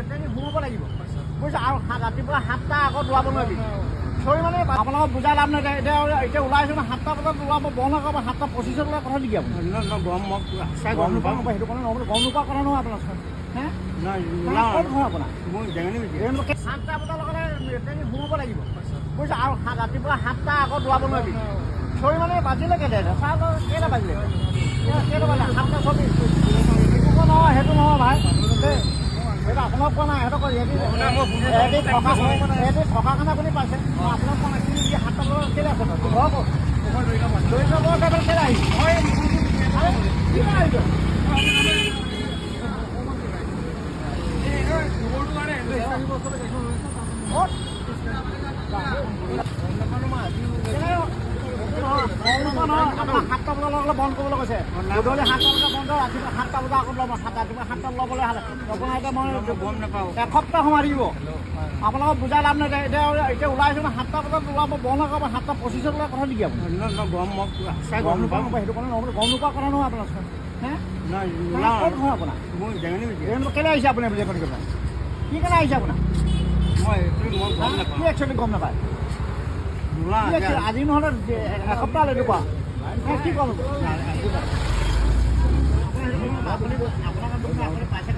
সোমাব লাগিব বুজিছা। আৰু ৰাতিপুৱা 7টা আগত ওলাব নোৱাৰিবি। চৰি মানে আপোনালোকক বুজাই লাভ নাই। এতিয়া ওলাইছোঁ ন 7টা বজাত ওলাব বন্ধ কৰিব। 7টা 25 ওলাই কথা নেকি আপুনি? গম গম নোপোৱা সেইটো কাৰণে নহ'ব। গম নোপোৱা কথা নহয় আপোনাৰ হে ক'ত হয় আপোনাৰ 7টা বজাৰ লগতে সোমাব লাগিব বুজিছা। আৰু ৰাতিপুৱা 7টা আগত ওলাব নোৱাৰিবি। চৰি মানে বাজিলে কেইটা চাহ কেইটা বাজিলে কেইটা বাজিলে 7টা 24। সেইটো নহয় সেইটো নহয় ভাই দেই। সেইটো আপোনাক কোৱা নাই। সিহঁতক সিহঁতি থকা কাৰণে আপুনি পাইছে। মই আপোনাক কোৱা নাই। কিন্তু 7টা বজাত কেলৈ আছে ঘৰ লৈ যাব কেলৈ আহিছে কি আহিছে সাতটা বজালৈকে বন্ধ কৰিবলৈ কৈছে। গধূলি 7টা বজাত বন্ধ, ৰাতিপুৱা 7টা বজাৰ আগত ল'ব। ৰাতিপুৱা 7টাত ল'বলৈ আপোনাৰ এতিয়া মই গম নাপাওঁ। এসপ্তাহ সময় দিব। আপোনালোকক বুজাই লাভ নাই। এতিয়া ওলাইছোঁ ন 7টা বজাত ওলাব বন্ধ কৰিব। 7টা 25 ওলাই কথা নেকি আপুনি? গম নোপোৱা সেইটো কাৰণে নহ'ব। গম নোপোৱা কথা নহয় আপোনাৰ হে ক'ত হয় আপোনাৰ কেলৈ আহিছে আপুনি? কি কাৰণে আহিছে আপোনাৰ? কি একচুৱেলি গম নাপায়। আজি নহ'লে এসপ্তাহ এনেকুৱা কি ক'ম? আপোনাক পাইছে